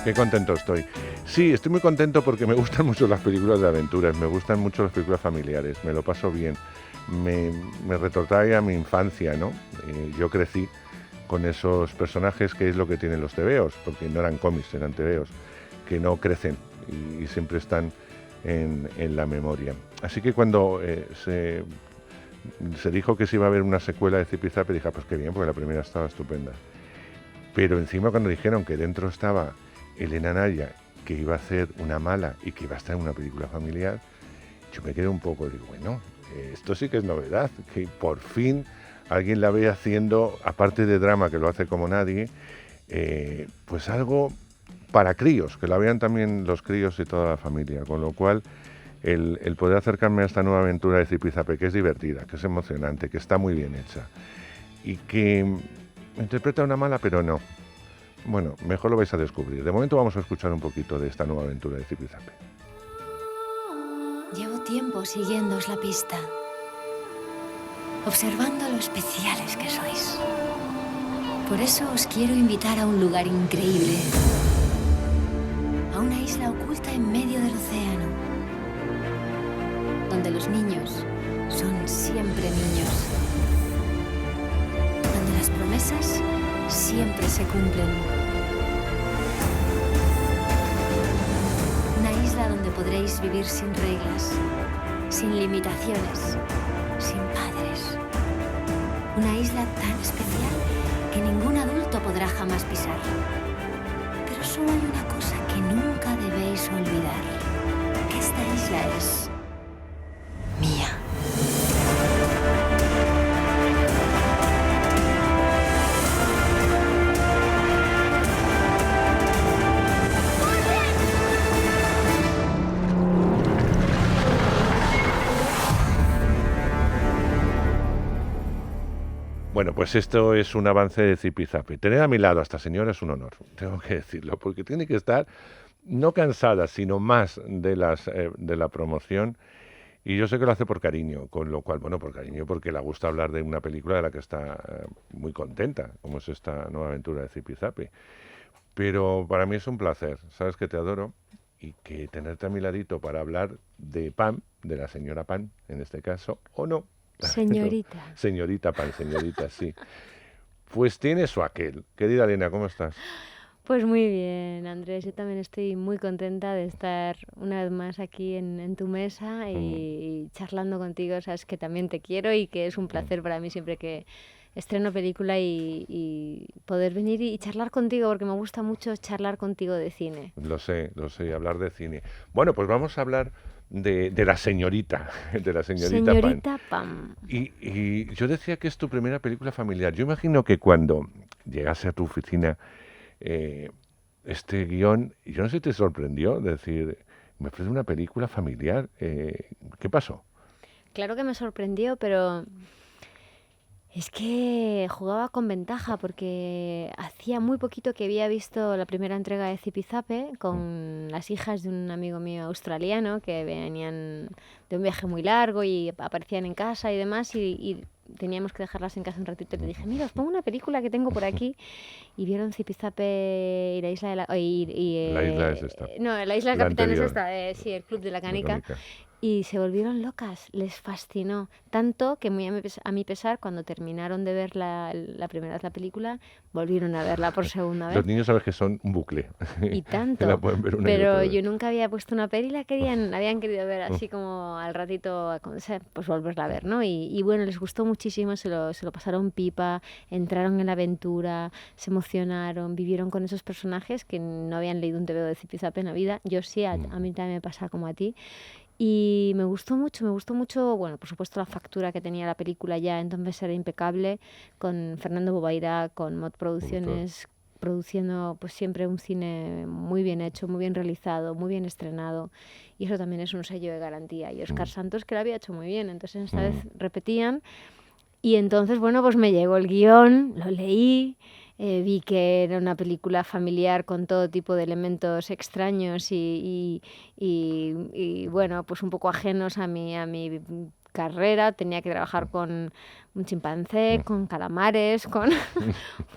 Qué contento estoy. Sí, estoy muy contento porque me gustan mucho las películas de aventuras, me gustan mucho las películas familiares, me lo paso bien. Me, me retrotrae a mi infancia, ¿no? Yo crecí con esos personajes que es lo que tienen los tebeos, porque no eran cómics, eran tebeos, que no crecen y siempre están en la memoria. Así que cuando se dijo que se iba a haber una secuela de Zipizape, dije, pues qué bien, porque la primera estaba estupenda. Pero encima cuando dijeron que dentro estaba Elena Naya, que iba a hacer una mala y que iba a estar en una película familiar, yo me quedé un poco, digo, bueno, esto sí que es novedad, que por fin alguien la ve haciendo, aparte de drama, que lo hace como nadie, pues algo para críos, que la vean también los críos y toda la familia, con lo cual el poder acercarme a esta nueva aventura de Zipizape, que es divertida, que es emocionante, que está muy bien hecha y que interpreta una mala, pero no. Bueno, mejor lo vais a descubrir. De momento vamos a escuchar un poquito de esta nueva aventura de Zipizape. Llevo tiempo siguiéndoos la pista, observando lo especiales que sois. Por eso os quiero invitar a un lugar increíble, a una isla oculta en medio del océano, donde los niños son siempre niños, donde las promesas siempre se cumplen. Una isla donde podréis vivir sin reglas, sin limitaciones, sin padres. Una isla tan especial que ningún adulto podrá jamás pisar. Pero solo hay una cosa que nunca debéis olvidar, que esta isla es mía. Bueno, pues esto es un avance de Zipizape. Tener a mi lado a esta señora es un honor, tengo que decirlo, porque tiene que estar no cansada, sino más de la promoción. Y yo sé que lo hace por cariño, con lo cual, bueno, por cariño, porque le gusta hablar de una película de la que está muy contenta, como es esta nueva aventura de Zipizape. Pero para mí es un placer, sabes que te adoro y que tenerte a mi ladito para hablar de Pam, de la señora Pan, en este caso, o no. Señorita. Señorita Pan, señorita, sí. Pues tiene su aquel. Querida Elena, ¿cómo estás? Pues muy bien, Andrés. Yo también estoy muy contenta de estar una vez más aquí en tu mesa y charlando contigo. Sabes que también te quiero y que es un placer para mí siempre que estreno película y poder venir y charlar contigo, porque me gusta mucho charlar contigo de cine. Lo sé, hablar de cine. Bueno, pues vamos a hablar de la señorita, de la señorita Pan. Señorita Pam. Y yo decía que es tu primera película familiar. Yo imagino que cuando llegase a tu oficina este guión, yo no sé si te sorprendió decir, me ofrece una película familiar. ¿Qué pasó? Claro que me sorprendió, pero es que jugaba con ventaja porque hacía muy poquito que había visto la primera entrega de Zipizape con las hijas de un amigo mío australiano que venían de un viaje muy largo y aparecían en casa y demás y teníamos que dejarlas en casa un ratito y le dije, mira, os pongo una película que tengo por aquí y vieron Zipizape y la isla de la... La isla es esta. No, la isla del La Capitán es anterior. esta, sí, el Club de la La Canica. Canica. Y se volvieron locas, les fascinó. Tanto que muy a mi pesar, cuando terminaron de ver la primera vez la película, volvieron a verla por segunda vez. Los niños sabes que son un bucle. Y Que la tanto. pueden ver una y Pero otra vez. yo nunca había puesto una peli y la habían querido ver así como al ratito, pues volverla a ver, ¿no? Y bueno, les gustó muchísimo, se lo pasaron pipa, entraron en la aventura, se emocionaron, vivieron con esos personajes que no habían leído un TVO de Zipizape en la vida. Yo sí, a mí también me pasa como a ti. Y me gustó mucho, bueno, por supuesto la factura que tenía la película ya, entonces era impecable, con Fernando Bobaira, con Mod Producciones, produciendo pues siempre un cine muy bien hecho, muy bien realizado, muy bien estrenado, y eso también es un sello de garantía. Y Óscar Santos, que lo había hecho muy bien, entonces esta vez repetían, y entonces, bueno, pues me llegó el guión, lo leí, vi que era una película familiar con todo tipo de elementos extraños y bueno, pues un poco ajenos a mi carrera. Tenía que trabajar con un chimpancé, con calamares, Con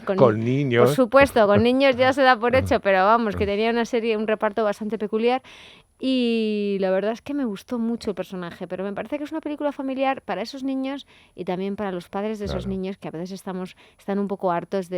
por niños. supuesto, con niños ya se da por hecho, pero vamos, que tenía un reparto bastante peculiar. Y la verdad es que me gustó mucho el personaje, pero me parece que es una película familiar para esos niños y también para los padres de esos Claro. niños que a veces están un poco hartos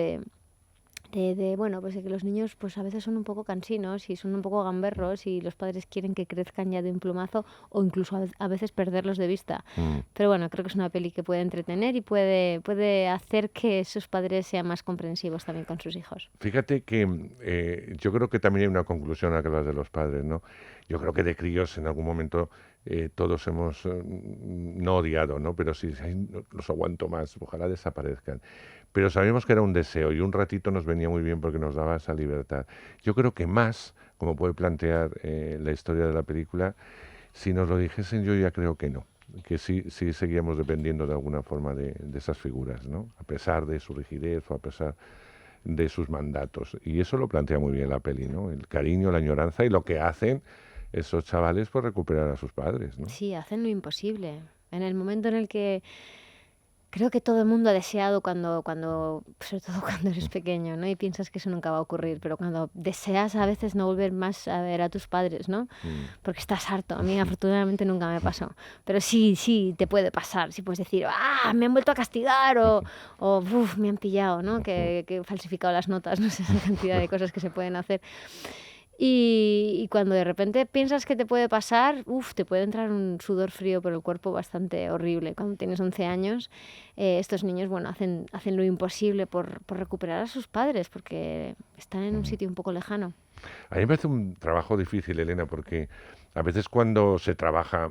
bueno, pues de que los niños pues a veces son un poco cansinos y son un poco gamberros y los padres quieren que crezcan ya de un plumazo o incluso a veces perderlos de vista. Pero bueno, creo que es una peli que puede entretener y puede hacer que sus padres sean más comprensivos también con sus hijos. Fíjate que yo creo que también hay una conclusión a que hablas de los padres, ¿no? Yo creo que de críos en algún momento todos hemos, no odiado, ¿no? Pero sí, "Ay, no los aguanto más, ojalá desaparezcan". Pero sabíamos que era un deseo y un ratito nos venía muy bien porque nos daba esa libertad. Yo creo que más, como puede plantear la historia de la película, si nos lo dijesen yo ya creo que no, que sí seguíamos dependiendo de alguna forma de esas figuras, ¿no? A pesar de su rigidez o a pesar de sus mandatos. Y eso lo plantea muy bien la peli, ¿no? El cariño, la añoranza y lo que hacen esos chavales por recuperar a sus padres, ¿no? Sí, hacen lo imposible. En el momento en el que creo que todo el mundo ha deseado sobre todo cuando eres pequeño, ¿no? Y piensas que eso nunca va a ocurrir, pero cuando deseas a veces no volver más a ver a tus padres, ¿no? Mm. Porque estás harto. A mí afortunadamente nunca me pasó. Pero sí, te puede pasar. Sí puedes decir, ¡ah! Me han vuelto a castigar o "Uf, me han pillado, ¿no? Que he falsificado las notas, no sé, esa cantidad de cosas que se pueden hacer. Y cuando de repente piensas que te puede pasar, te puede entrar un sudor frío por el cuerpo bastante horrible. Cuando tienes 11 años, estos niños, bueno, hacen lo imposible por recuperar a sus padres, porque están en un sitio un poco lejano. A mí me parece un trabajo difícil, Elena, porque a veces cuando se trabaja,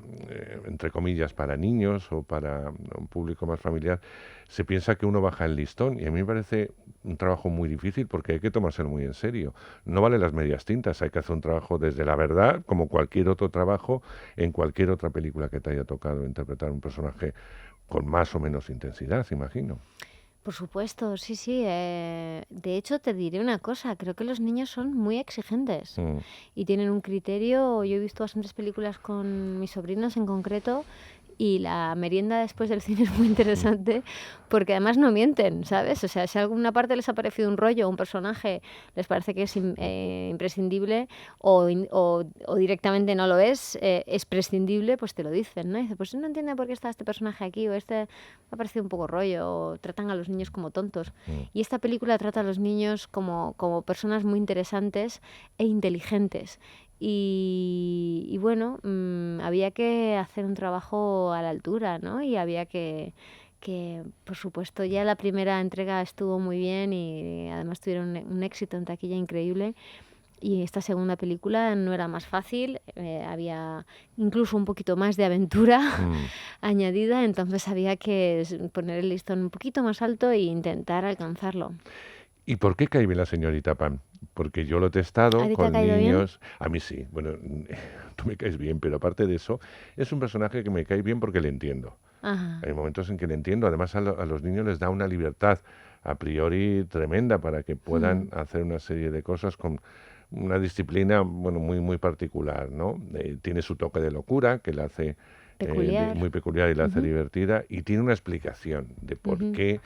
entre comillas, para niños o para un público más familiar, se piensa que uno baja el listón y a mí me parece un trabajo muy difícil porque hay que tomárselo muy en serio. No vale las medias tintas, hay que hacer un trabajo desde la verdad, como cualquier otro trabajo en cualquier otra película que te haya tocado interpretar un personaje con más o menos intensidad, imagino. Por supuesto, sí. De hecho, te diré una cosa, creo que los niños son muy exigentes Mm. y tienen un criterio. Yo he visto bastantes películas con mis sobrinos en concreto y la merienda después del cine es muy interesante porque además no mienten, ¿sabes? O sea, si alguna parte les ha parecido un rollo o un personaje les parece que es imprescindible o directamente no lo es prescindible, pues te lo dicen, ¿no? Y dice, pues no entiendo por qué está este personaje aquí o este me ha parecido un poco rollo o tratan a los niños como tontos. Y esta película trata a los niños como personas muy interesantes e inteligentes. Y bueno, había que hacer un trabajo a la altura, ¿no? Y había por supuesto, ya la primera entrega estuvo muy bien y además tuvieron un éxito en taquilla increíble. Y esta segunda película no era más fácil, había incluso un poquito más de aventura añadida, entonces había que poner el listón un poquito más alto e intentar alcanzarlo. ¿Y por qué cae bien la señorita Pan? Porque yo lo he ¿A testado ti te ha con caído bien? niños. A mí sí, bueno, tú me caes bien, pero aparte de eso, es un personaje que me cae bien porque le entiendo. Ajá. Hay momentos en que le entiendo. Además, a los niños les da una libertad a priori tremenda para que puedan hacer una serie de cosas con una disciplina, bueno, muy particular, ¿no? Tiene su toque de locura que la hace Peculiar. muy peculiar y la hace Ujú, divertida y tiene una explicación de por ujú. qué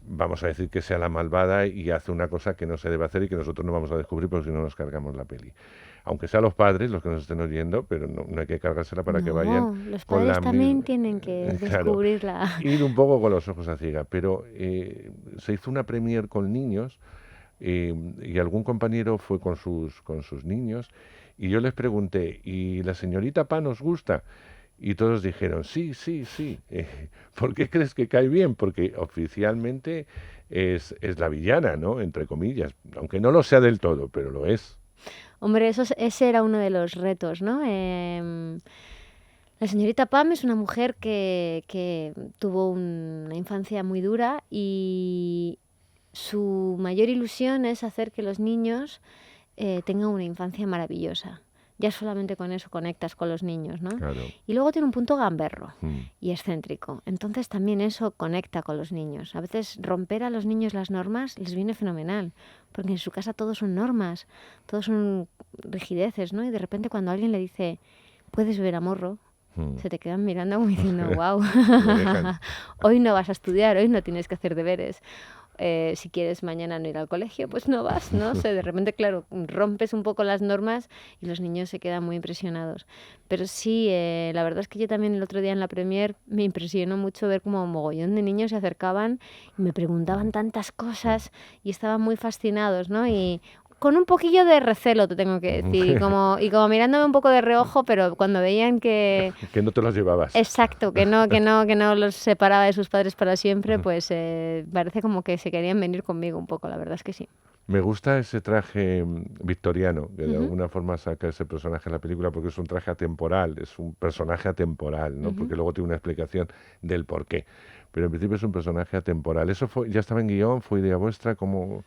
vamos a decir que sea la malvada y hace una cosa que no se debe hacer y que nosotros no vamos a descubrir porque si no nos cargamos la peli. Aunque sean los padres los que nos estén oyendo, pero no hay que cargársela para que vayan No, los con padres la también misma... tienen que Claro, descubrirla. ir un poco con los ojos a ciega, pero se hizo una premier con niños y algún compañero fue con sus niños y yo les pregunté, ¿y la señorita Pan nos gusta? Y todos dijeron, sí. ¿Por qué crees que cae bien? Porque oficialmente es la villana, ¿no? Entre comillas, aunque no lo sea del todo, pero lo es. Hombre, ese era uno de los retos, ¿no? La señorita Pam es una mujer que tuvo una infancia muy dura y su mayor ilusión es hacer que los niños tengan una infancia maravillosa. ya solamente con eso conectas con los niños, ¿no? Claro. Y luego tiene un punto gamberro Mm. y excéntrico. Entonces también eso conecta con los niños. A veces romper a los niños las normas les viene fenomenal, porque en su casa todos son normas, todos son rigideces, ¿no? Y de repente cuando alguien le dice, puedes beber a morro, se te quedan mirando como diciendo, wow, Lo dejan. hoy no vas a estudiar, hoy no tienes que hacer deberes. Si quieres mañana no ir al colegio, pues no vas, ¿no? O sea, de repente, claro, rompes un poco las normas y los niños se quedan muy impresionados. Pero sí, la verdad es que yo también el otro día en la premier me impresionó mucho ver como un mogollón de niños se acercaban y me preguntaban tantas cosas y estaban muy fascinados, ¿no? Y con un poquillo de recelo, te tengo que decir, y como mirándome un poco de reojo, pero cuando veían que... Que no te los llevabas. Exacto, que no los separaba de sus padres para siempre, pues parece como que se querían venir conmigo un poco, la verdad es que sí. Me gusta ese traje victoriano, que de alguna forma saca ese personaje en la película, porque es un traje atemporal, es un personaje atemporal, ¿no? Porque luego tiene una explicación del por qué. Pero en principio es un personaje atemporal. ¿Eso ya estaba en guión? ¿Fue idea vuestra? ¿Cómo...?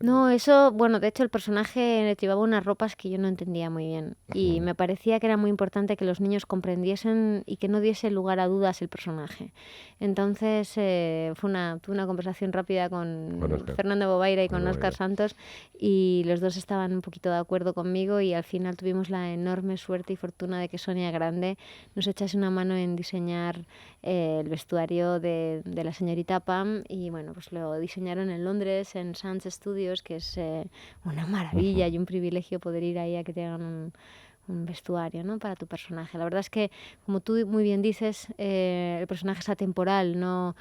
No, eso, bueno, de hecho el personaje llevaba unas ropas que yo no entendía muy bien y me parecía que era muy importante que los niños comprendiesen y que no diese lugar a dudas el personaje. Entonces tuve una conversación rápida con Fernando Bobaira y con Óscar Santos y los dos estaban un poquito de acuerdo conmigo y al final tuvimos la enorme suerte y fortuna de que Sonia Grande nos echase una mano en diseñar el vestuario de la señorita Pam y bueno, pues lo diseñaron en Londres, en Sands Studios, que es una maravilla y un privilegio poder ir ahí a que te hagan un vestuario, ¿no? Para tu personaje. La verdad es que, como tú muy bien dices, el personaje es atemporal, no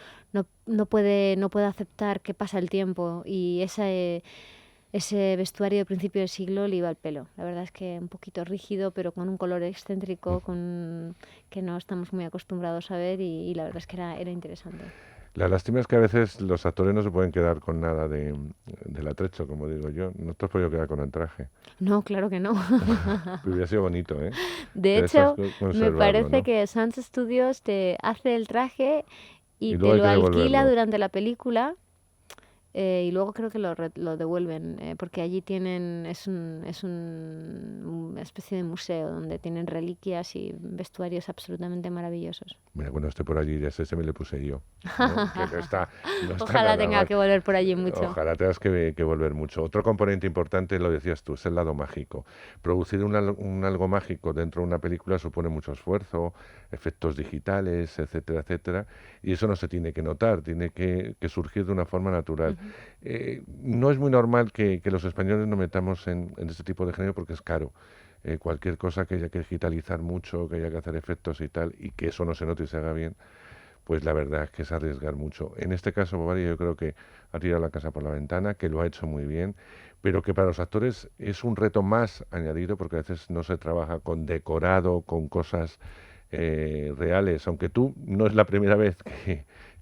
puede aceptar que pasa el tiempo y ese vestuario de principio del siglo le iba al pelo. La verdad es que un poquito rígido, pero con un color excéntrico que no estamos muy acostumbrados a ver y la verdad es que era interesante. La lástima es que a veces los actores no se pueden quedar con nada del atrecho, como digo yo. No te has podido quedar con el traje. No, claro que no. Pero hubiera sido bonito, ¿eh? De hecho, me parece ¿no? que Sands Studios te hace el traje y te luego lo hay que alquila devolverlo. durante la película. Y luego creo que lo devuelven, porque allí es una especie de museo donde tienen reliquias y vestuarios absolutamente maravillosos. Mira, cuando esté por allí, ese me le puse yo, ¿no? Que no está Ojalá nada tenga mal. que volver por allí mucho. Ojalá tengas que volver mucho. Otro componente importante, lo decías tú, es el lado mágico. Producir un algo mágico dentro de una película supone mucho esfuerzo, efectos digitales, etcétera, etcétera, y eso no se tiene que notar, tiene que surgir de una forma natural. No es muy normal que los españoles nos metamos en este tipo de género porque es caro. Cualquier cosa que haya que digitalizar mucho, que haya que hacer efectos y tal, y que eso no se note y se haga bien, pues la verdad es que es arriesgar mucho. En este caso, Bobari, yo creo que ha tirado la casa por la ventana, que lo ha hecho muy bien, pero que para los actores es un reto más añadido, porque a veces no se trabaja con decorado, con cosas reales, aunque tú no es la primera vez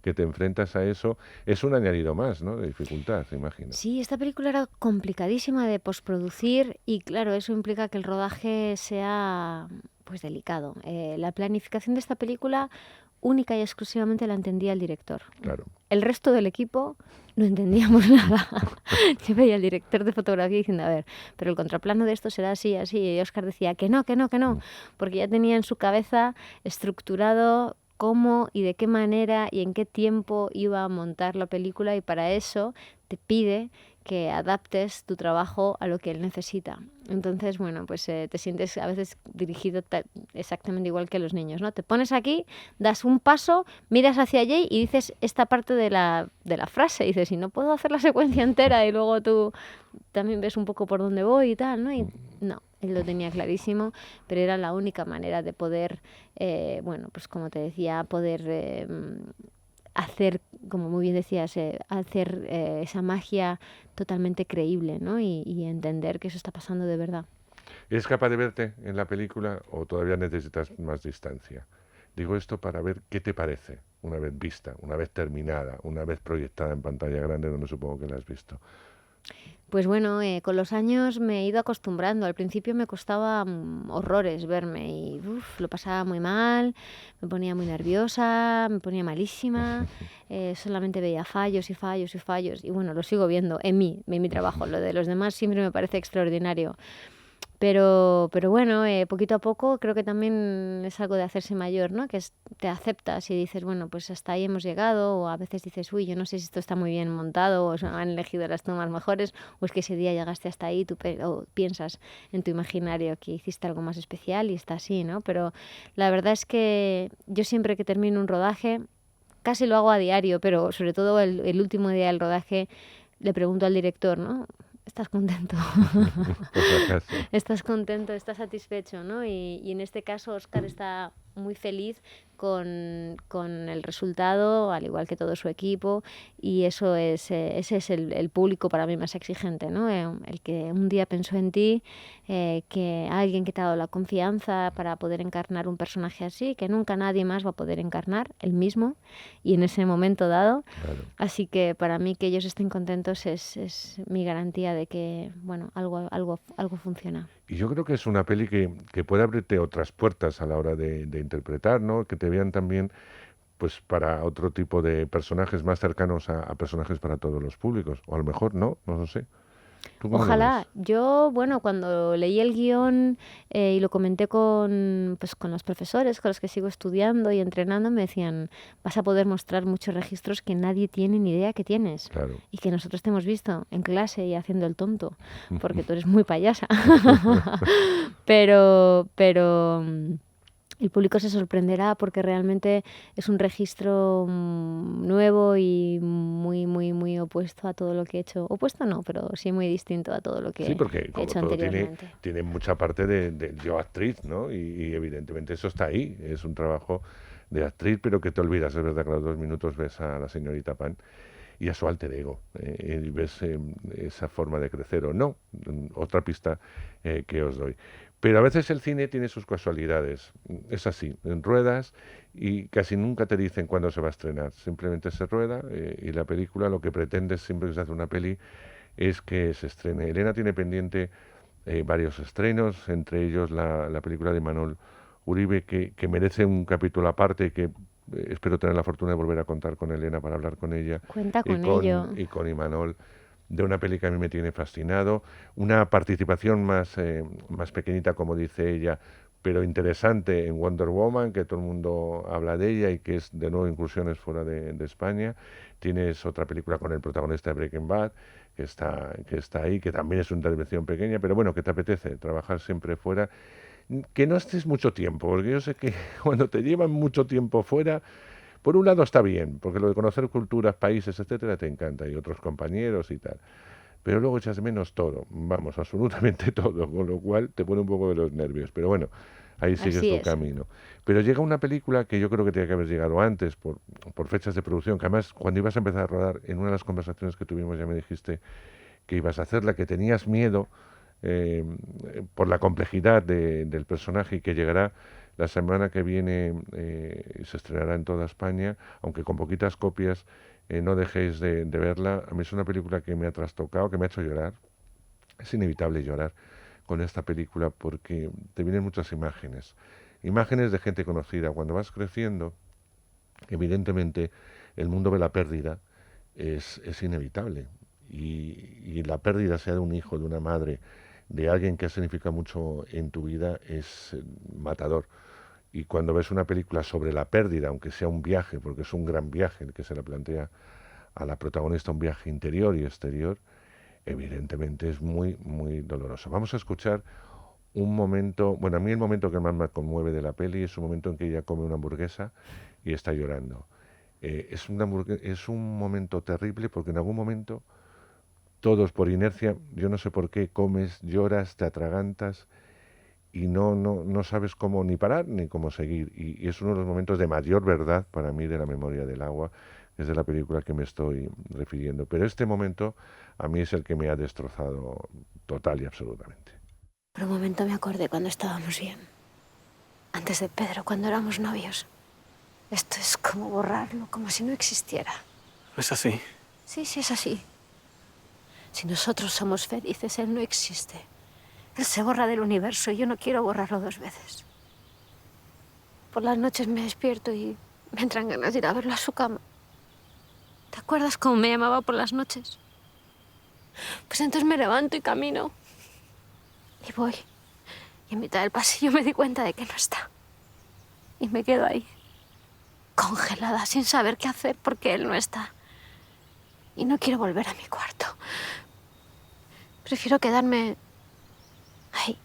que te enfrentas a eso, es un añadido más, ¿no? De dificultad, imagino. Sí, esta película era complicadísima de postproducir y claro, eso implica que el rodaje sea pues delicado. La planificación de esta película única y exclusivamente la entendía el director. Claro. El resto del equipo no entendíamos nada. Yo veía al director de fotografía diciendo, a ver, pero el contraplano de esto será así, así. Y Óscar decía que no, porque ya tenía en su cabeza estructurado cómo y de qué manera y en qué tiempo iba a montar la película y para eso te pide que adaptes tu trabajo a lo que él necesita. Entonces, bueno, pues te sientes a veces dirigido exactamente igual que los niños, ¿no? Te pones aquí, das un paso, miras hacia allí y dices esta parte de la frase. Y dices, y no puedo hacer la secuencia entera y luego tú también ves un poco por dónde voy y tal, ¿no? Y no, él lo tenía clarísimo, pero era la única manera de poder, bueno, pues como te decía, poder hacer, como muy bien decías, hacer esa magia totalmente creíble, ¿no? Y entender que eso está pasando de verdad. ¿Eres capaz de verte en la película o todavía necesitas más distancia? Digo esto para ver qué te parece una vez vista, una vez terminada, una vez proyectada en pantalla grande, donde supongo que la has visto. Pues bueno, con los años me he ido acostumbrando. Al principio me costaba horrores verme y lo pasaba muy mal, me ponía muy nerviosa, me ponía malísima, solamente veía fallos y fallos y fallos. Y bueno, lo sigo viendo en mi trabajo. Lo de los demás siempre me parece extraordinario. Pero bueno, poquito a poco creo que también es algo de hacerse mayor, ¿no? Te aceptas y dices, bueno, pues hasta ahí hemos llegado, o a veces dices, uy, yo no sé si esto está muy bien montado, o se han elegido las tomas mejores, o es que ese día llegaste hasta ahí, o piensas en tu imaginario que hiciste algo más especial y está así, ¿no? Pero la verdad es que yo siempre que termino un rodaje, casi lo hago a diario, pero sobre todo el último día del rodaje, le pregunto al director, ¿no? ¿Estás contento? Por si acaso. ¿Estás contento? ¿Estás satisfecho? ¿No? Y en este caso Óscar está muy feliz con el resultado, al igual que todo su equipo, y ese es el público para mí más exigente, ¿no? El que un día pensó en ti, que alguien que te ha dado la confianza para poder encarnar un personaje así, que nunca nadie más va a poder encarnar, el mismo, y en ese momento dado. Claro. Así que para mí que ellos estén contentos es mi garantía de que, bueno, algo funciona. Y yo creo que es una peli que puede abrirte otras puertas a la hora de interpretar, ¿no? Que te vean también, pues, para otro tipo de personajes más cercanos a personajes para todos los públicos. O a lo mejor no, no lo sé. ¿Tú cómo lo Ojalá. ves? Yo, bueno, cuando leí el guión y lo comenté con los profesores con los que sigo estudiando y entrenando, me decían, vas a poder mostrar muchos registros que nadie tiene ni idea que tienes Claro. y que nosotros te hemos visto en clase y haciendo el tonto, porque tú eres muy payasa. Pero el público se sorprenderá porque realmente es un registro nuevo y muy opuesto a todo lo que he hecho. Opuesto no, pero sí muy distinto a todo lo Sí, que porque he como hecho todo tiene, anteriormente. tiene mucha parte de yo actriz, ¿no? Y evidentemente eso está ahí. Es un trabajo de actriz, pero que te olvidas. Es verdad que a los 2 minutos ves a la señorita Pan y a su alter ego. Y ves esa forma de crecer o no. Otra pista que os doy. Pero a veces el cine tiene sus casualidades. Es así, en ruedas y casi nunca te dicen cuándo se va a estrenar. Simplemente se rueda y la película lo que pretende siempre que se hace una peli es que se estrene. Elena tiene pendiente varios estrenos, entre ellos la película de Manuel Uribe, que merece un capítulo aparte, que espero tener la fortuna de volver a contar con Elena para hablar con ella Cuenta con ello. y con Imanol, de una peli que a mí me tiene fascinado, una participación más pequeñita, como dice ella, pero interesante en Wonder Woman, que todo el mundo habla de ella y que es de nuevo incursiones fuera de España. Tienes otra película con el protagonista de Breaking Bad, que está ahí, que también es una intervención pequeña, pero bueno, que te apetece trabajar siempre fuera. Que no estés mucho tiempo, porque yo sé que cuando te llevan mucho tiempo fuera, por un lado está bien, porque lo de conocer culturas, países, etcétera, te encanta, y otros compañeros y tal. Pero luego echas de menos todo, vamos, absolutamente todo, con lo cual te pone un poco de los nervios. Pero bueno, ahí sigues Así tu es. camino. Pero llega una película que yo creo que tiene que haber llegado antes, por fechas de producción, que además cuando ibas a empezar a rodar, en una de las conversaciones que tuvimos ya me dijiste que ibas a hacerla, que tenías miedo eh, por la complejidad del personaje y que llegará la semana que viene y se estrenará en toda España, aunque con poquitas copias, no dejéis de verla. A mí es una película que me ha trastocado, que me ha hecho llorar. Es inevitable llorar con esta película porque te vienen muchas imágenes. Imágenes de gente conocida. Cuando vas creciendo, evidentemente, el mundo de la pérdida es inevitable. Y la pérdida, sea de un hijo, de una madre, de alguien que significa mucho en tu vida, es matador. Y cuando ves una película sobre la pérdida, aunque sea un viaje, porque es un gran viaje el que se le plantea a la protagonista, un viaje interior y exterior, evidentemente es muy doloroso. Vamos a escuchar un momento, bueno, a mí el momento que más me conmueve de la peli es un momento en que ella come una hamburguesa y está llorando. Es un momento terrible porque en algún momento todos por inercia, yo no sé por qué, comes, lloras, te atragantas y no sabes cómo ni parar ni cómo seguir. Y es uno de los momentos de mayor verdad para mí de la memoria del agua, que es de la película que me estoy refiriendo. Pero este momento a mí es el que me ha destrozado total y absolutamente. Por un momento me acordé cuando estábamos bien. Antes de Pedro, cuando éramos novios. Esto es como borrarlo, como si no existiera. ¿No es así? Sí, sí es así. Si nosotros somos felices, él no existe. Él se borra del universo y yo no quiero borrarlo 2 veces. Por las noches me despierto y me entran ganas de ir a verlo a su cama. ¿Te acuerdas cómo me llamaba por las noches? Pues entonces me levanto y camino. Y voy. en mitad del pasillo me di cuenta de que no está. Y me quedo ahí, congelada, sin saber qué hacer porque él no está. Y no quiero volver a mi cuarto. Prefiero quedarme ahí,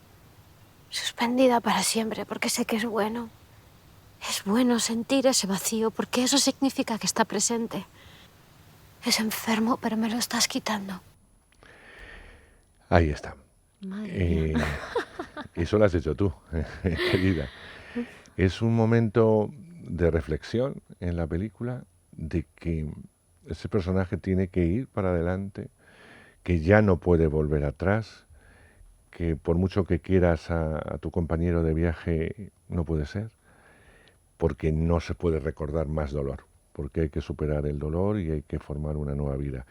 suspendida para siempre, porque sé que es bueno. Es bueno sentir ese vacío, porque eso significa que está presente. Es enfermo, pero me lo estás quitando. Ahí está. Madre mía. Eso lo has hecho tú, querida. Es un momento de reflexión en la película de que ese personaje tiene que ir para adelante, que ya no puede volver atrás, que por mucho que quieras a tu compañero de viaje, no puede ser, porque no se puede recordar más dolor, porque hay que superar el dolor y hay que formar una nueva vida.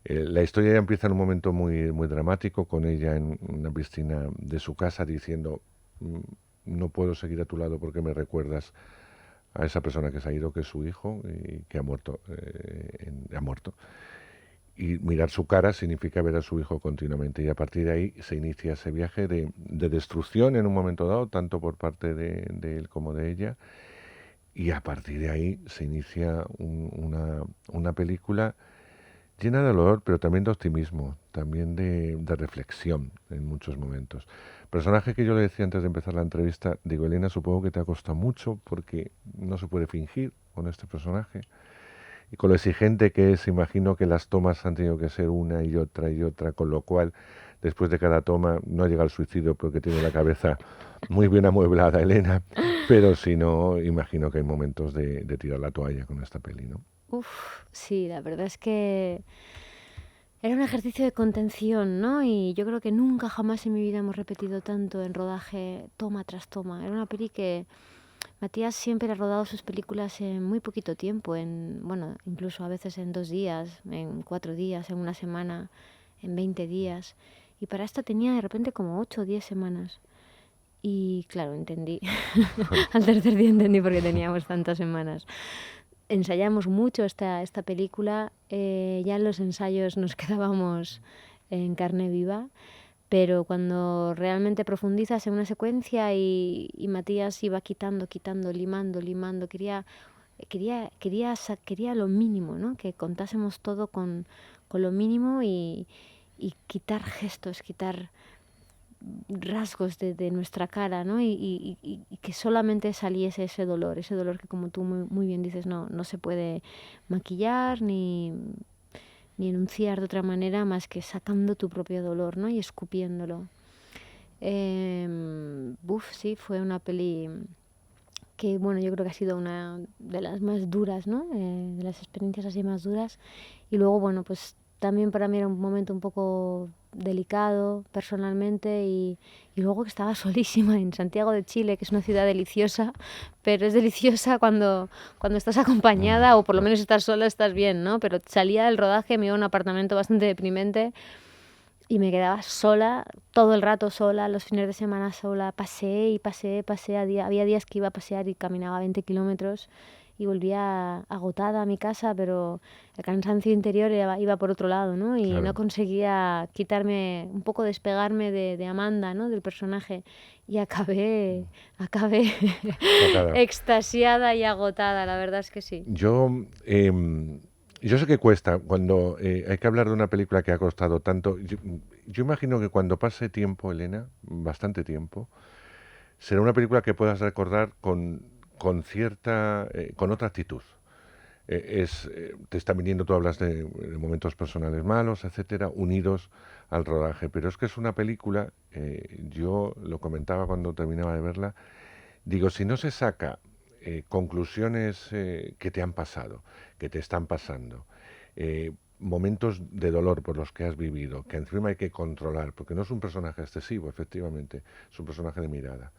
La historia ya empieza en un momento muy, muy dramático, con ella en una piscina de su casa diciendo, no puedo seguir a tu lado porque me recuerdas a esa persona que se ha ido, que es su hijo y que ha muerto. Ha muerto. Y mirar su cara significa ver a su hijo continuamente, y a partir de ahí se inicia ese viaje de destrucción en un momento dado, tanto por parte de él como de ella, y a partir de ahí se inicia una película llena de dolor, pero también de optimismo, también de reflexión en muchos momentos. Personaje que yo le decía antes de empezar la entrevista, digo, Elena, supongo que te ha costado mucho porque no se puede fingir con este personaje. Y con lo exigente que es, imagino que las tomas han tenido que ser una y otra, con lo cual, después de cada toma, no llega al suicidio porque tiene la cabeza muy bien amueblada, Elena, pero si no, imagino que hay momentos de tirar la toalla con esta peli, ¿no? Uf, sí, la verdad es que era un ejercicio de contención, ¿no? Y yo creo que nunca jamás en mi vida hemos repetido tanto en rodaje, toma tras toma. Era una peli que Matías siempre ha rodado sus películas en muy poquito tiempo, bueno, incluso a veces en 2 días, en 4 días, en una semana, en 20 días. Y para esta tenía de repente como 8 o 10 semanas. Y claro, entendí. Al tercer día entendí por qué teníamos tantas semanas. Ensayamos mucho esta película. Ya en los ensayos nos quedábamos en carne viva. Pero cuando realmente profundizas en una secuencia y Matías iba quitando, limando, quería lo mínimo, ¿no? Que contásemos todo con lo mínimo y quitar gestos, quitar rasgos de nuestra cara, ¿no? Y que solamente saliese ese dolor que, como tú muy bien dices, no se puede maquillar ni enunciar de otra manera más que sacando tu propio dolor, ¿no? Y escupiéndolo. Sí, fue una peli que, bueno, yo creo que ha sido una de las más duras, ¿no? De las experiencias así más duras. Y luego, bueno, pues también para mí era un momento un poco delicado personalmente y luego que estaba solísima en Santiago de Chile, que es una ciudad deliciosa, pero es deliciosa cuando estás acompañada o por lo menos estás sola, estás bien, ¿no? Pero salía del rodaje, me iba a un apartamento bastante deprimente y me quedaba sola, todo el rato sola, los fines de semana sola, pasé, había días que iba a pasear y caminaba 20 kilómetros y volvía agotada a mi casa, pero el cansancio interior iba por otro lado, ¿no? Y Claro. no conseguía quitarme, un poco despegarme de Amanda, ¿no? Del personaje. Y acabé Fatal. extasiada y agotada, la verdad es que sí. Yo sé que cuesta cuando hay que hablar de una película que ha costado tanto. Yo imagino que cuando pase tiempo, Elena, bastante tiempo, será una película que puedas recordar con otra actitud. Te están viniendo, tú hablas de momentos personales malos, etcétera, unidos al rodaje, pero es que es una película, yo lo comentaba cuando terminaba de verla, digo, si no se saca conclusiones que te han pasado, que te están pasando, momentos de dolor por los que has vivido, que encima hay que controlar, porque no es un personaje excesivo, efectivamente, es un personaje de mirada.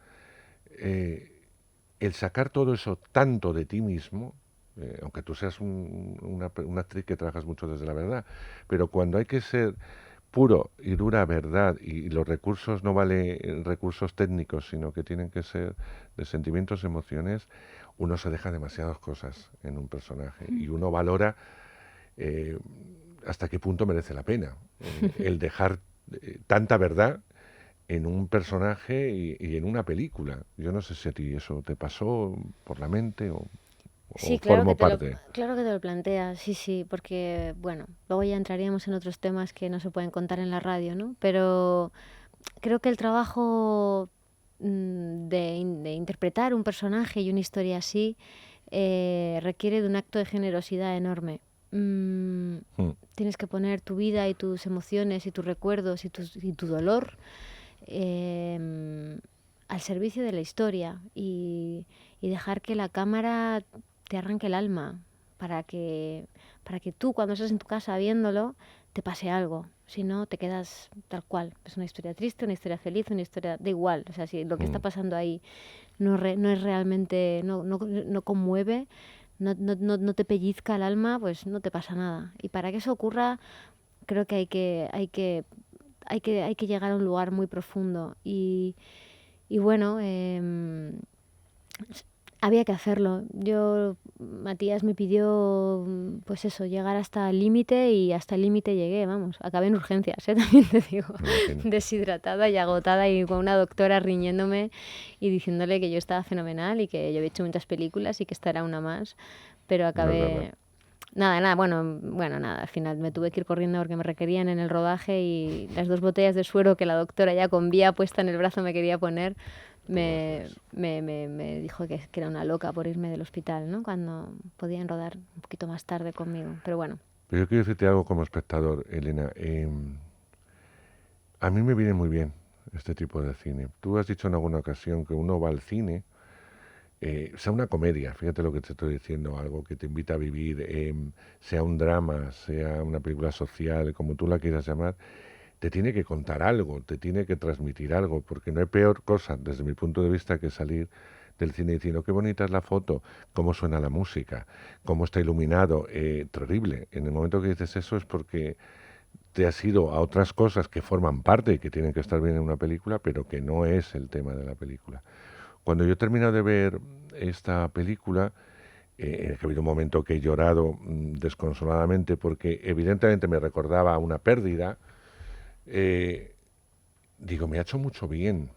El sacar todo eso tanto de ti mismo, aunque tú seas una actriz que trabajas mucho desde la verdad, pero cuando hay que ser puro y dura verdad y los recursos no vale recursos técnicos, sino que tienen que ser de sentimientos, emociones, uno se deja demasiadas cosas en un personaje y uno valora hasta qué punto merece la pena el dejar tanta verdad en un personaje y en una película. Yo no sé si a ti eso te pasó por la mente o Sí, claro que formó te lo, parte. claro que te lo planteas, sí, sí, porque, bueno, luego ya entraríamos en otros temas que no se pueden contar en la radio, ¿no? Pero creo que el trabajo de interpretar un personaje y una historia así requiere de un acto de generosidad enorme. Mm, Tienes que poner tu vida y tus emociones y tus recuerdos y tu dolor al servicio de la historia y dejar que la cámara te arranque el alma para que, para que tú cuando estés en tu casa viéndolo te pase algo. Si no, te quedas tal cual. Es una historia triste, una historia feliz, una historia... Da igual. O sea, si lo que está mm. pasando ahí no es realmente... No conmueve, no te pellizca el alma, pues no te pasa nada. Y para que eso ocurra, creo que hay que llegar a un lugar muy profundo. Y bueno, había que hacerlo. Matías me pidió, pues eso, llegar hasta el límite y hasta el límite llegué, vamos. Acabé en urgencias, también te digo. Me imagino. Deshidratada y agotada y con una doctora riñéndome y diciéndole que yo estaba fenomenal y que yo había hecho muchas películas y que esta era una más. Pero No es verdad. acabé... Nada, bueno, nada, al final me tuve que ir corriendo porque me requerían en el rodaje y las 2 botellas de suero que la doctora ya con vía puesta en el brazo me quería poner, Pues, me, pues. me dijo que era una loca por irme del hospital, ¿no? Cuando podían rodar un poquito más tarde conmigo. Pero bueno, Pero yo quiero decirte algo como espectador, Elena. A mí me viene muy bien este tipo de cine. Tú has dicho en alguna ocasión que uno va al cine, sea una comedia, fíjate lo que te estoy diciendo, algo que te invita a vivir, sea un drama, sea una película social, como tú la quieras llamar, te tiene que contar algo, te tiene que transmitir algo, porque no hay peor cosa, desde mi punto de vista, que salir del cine diciendo qué bonita es la foto, cómo suena la música, cómo está iluminado, terrible. En el momento que dices eso es porque te has ido a otras cosas que forman parte y que tienen que estar bien en una película, pero que no es el tema de la película. Cuando yo he terminado de ver esta película, ha habido un momento que he llorado desconsoladamente porque evidentemente me recordaba a una pérdida, eh, digo, me ha hecho mucho bien.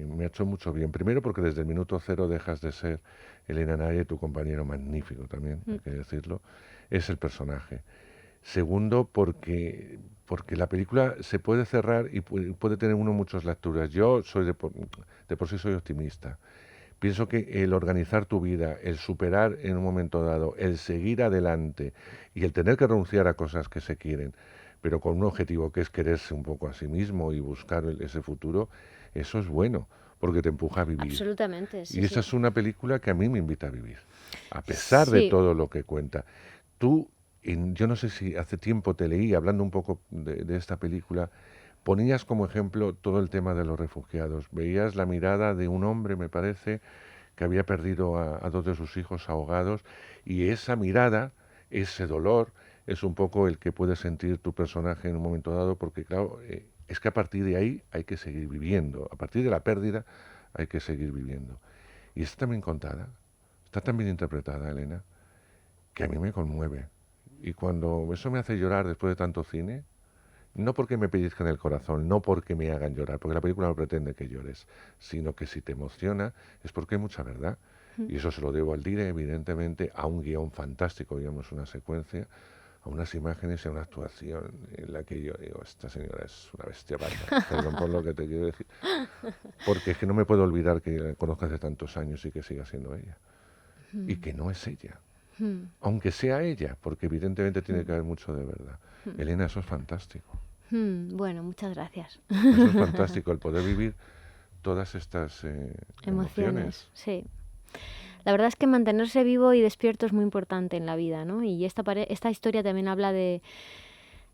Me ha hecho mucho bien. Primero porque desde el minuto cero dejas de ser Elena Naye, tu compañero magnífico también, hay que decirlo, es el personaje. Segundo, porque la película se puede cerrar y puede tener uno muchas lecturas. Yo soy de por sí soy optimista. Pienso que el organizar tu vida, el superar en un momento dado, el seguir adelante y el tener que renunciar a cosas que se quieren, pero con un objetivo que es quererse un poco a sí mismo y buscar ese futuro, eso es bueno, porque te empuja a vivir. absolutamente, sí, Y esa sí. es una película que a mí me invita a vivir, a pesar de Sí, todo lo que cuenta. Tú, yo no sé si hace tiempo te leí, hablando un poco de esta película, ponías como ejemplo todo el tema de los refugiados. Veías la mirada de un hombre, me parece, que había perdido a 2 de sus hijos ahogados, y esa mirada, ese dolor, es un poco el que puede sentir tu personaje en un momento dado, porque claro, es que a partir de ahí hay que seguir viviendo, a partir de la pérdida hay que seguir viviendo. Y está también contada, está tan bien interpretada, Elena, que a mí me conmueve. Y cuando eso me hace llorar después de tanto cine, no porque me pellizcan el corazón, no porque me hagan llorar, porque la película no pretende que llores, sino que si te emociona es porque hay mucha verdad. Y eso se lo debo al dire, evidentemente, a un guión fantástico, digamos, una secuencia, a unas imágenes y a una actuación en la que yo digo, esta señora es una bestia parda, perdón por lo que te quiero decir, porque es que no me puedo olvidar que la conozco hace tantos años y que siga siendo ella, y que no es ella, aunque sea ella, porque evidentemente tiene que haber mucho de verdad. Elena, eso es fantástico. bueno, muchas gracias. Eso es fantástico, el poder vivir todas estas Emociones, emociones. sí. La verdad es que mantenerse vivo y despierto es muy importante en la vida, ¿no? Y esta historia también habla de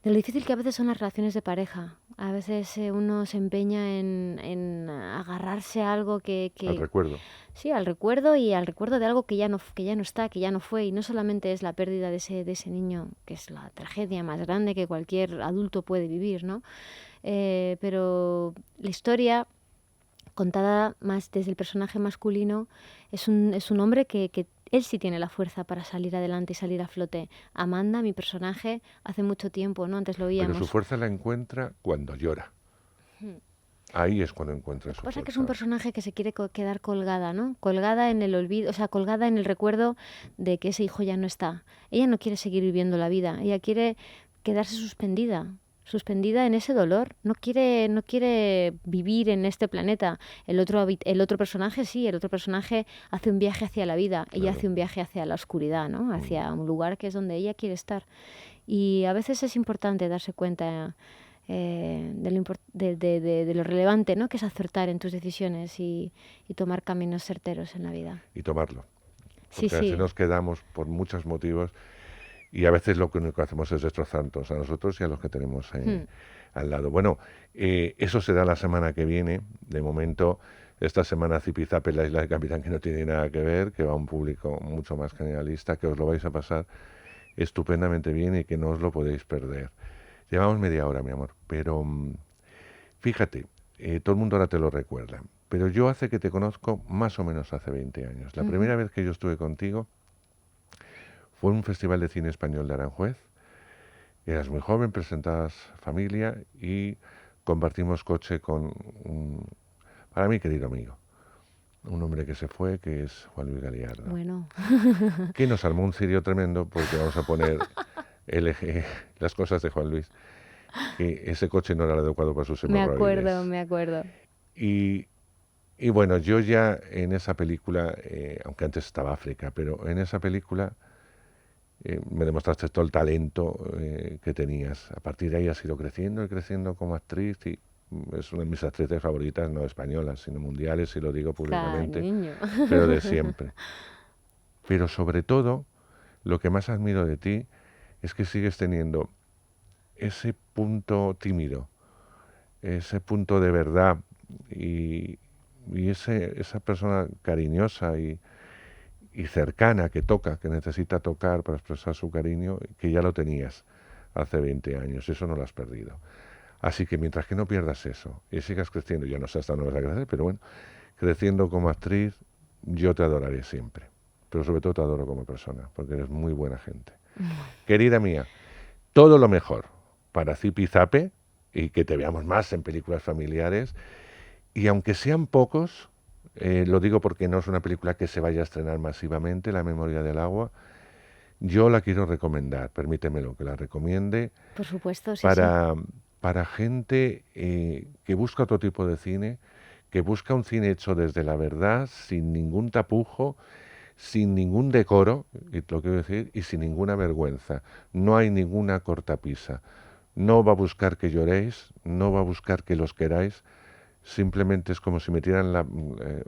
lo difícil que a veces son las relaciones de pareja. A veces uno se empeña en agarrarse a algo Al recuerdo. sí, al recuerdo y al recuerdo de algo que ya no está, que ya no fue. Y no solamente es la pérdida de ese niño, que es la tragedia más grande que cualquier adulto puede vivir, ¿no? Pero la historia contada más desde el personaje masculino, es un hombre que él sí tiene la fuerza para salir adelante y salir a flote. Amanda, mi personaje, hace mucho tiempo, ¿no? Antes lo Pero su oíamos. fuerza la encuentra cuando llora. Ahí es cuando encuentra Lo que su pasa es que es un fuerza. personaje que se quiere quedar colgada, ¿no? Colgada en el olvido, o sea, colgada en el recuerdo de que ese hijo ya no está. Ella no quiere seguir viviendo la vida, ella quiere quedarse suspendida en ese dolor. No quiere vivir en este planeta. El otro personaje sí, el otro personaje hace un viaje hacia la vida, ella Claro. hace un viaje hacia la oscuridad, ¿no? Hacia un lugar que es donde ella quiere estar. Y a veces es importante darse cuenta de lo relevante, ¿no? Que es acertar en tus decisiones y tomar caminos certeros en la vida. Y tomarlo. Sí, Porque así sí. nos quedamos por muchos motivos y a veces lo que único que hacemos es destrozarnos a nosotros y a los que tenemos al lado. Bueno, eso será la semana que viene. De momento, esta semana Zipizape, la isla del Capitán, que no tiene nada que ver, que va a un público mucho más generalista, que os lo vais a pasar estupendamente bien y que no os lo podéis perder. Llevamos media hora, mi amor, pero fíjate, todo el mundo ahora te lo recuerda, pero yo hace que te conozco más o menos hace 20 años. La primera vez que yo estuve contigo fue en un festival de cine español de Aranjuez. Eras muy joven, presentabas familia y compartimos coche con un, para mí, querido amigo, un hombre que se fue, que es Juan Luis Galiardo, Bueno, que nos armó un cirio tremendo porque vamos a poner las cosas de Juan Luis, que ese coche no era el adecuado para sus hemorroides. me acuerdo. Y, y bueno, yo ya en esa película, aunque antes estaba África, pero en esa película me demostraste todo el talento que tenías. A partir de ahí has ido creciendo y creciendo como actriz y es una de mis actrices favoritas, no españolas, sino mundiales, y lo digo públicamente, Cariño. pero de siempre. Pero sobre todo, lo que más admiro de ti es que sigues teniendo ese punto tímido, ese punto de verdad y esa persona cariñosa y cercana que toca, que necesita tocar para expresar su cariño, que ya lo tenías hace 20 años, eso no lo has perdido. Así que mientras que no pierdas eso y sigas creciendo, ya no sé hasta dónde vas a crecer, pero bueno, creciendo como actriz, yo te adoraré siempre. Pero sobre todo te adoro como persona, porque eres muy buena gente. Querida mía, todo lo mejor para Zipizape y que te veamos más en películas familiares. Y aunque sean pocos, lo digo porque no es una película que se vaya a estrenar masivamente, La memoria del agua, yo la quiero recomendar, permítemelo que la recomiende, Por supuesto, sí, sí. para gente que busca otro tipo de cine, que busca un cine hecho desde la verdad, sin ningún tapujo, sin ningún decoro, y te lo quiero decir, y sin ninguna vergüenza. No hay ninguna cortapisa. No va a buscar que lloréis, no va a buscar que los queráis, simplemente es como si metieran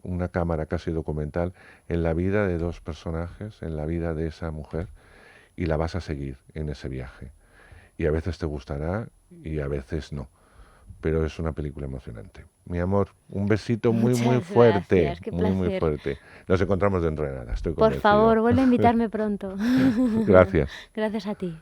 una cámara casi documental en la vida de dos personajes, en la vida de esa mujer, y la vas a seguir en ese viaje. Y a veces te gustará y a veces no. Pero es una película emocionante. Mi amor, un besito muy, muy Muchas fuerte, gracias, qué muy, muy placer. fuerte. Nos encontramos dentro de nada, estoy Por convencido. favor, vuelve a invitarme pronto. Gracias. Gracias a ti.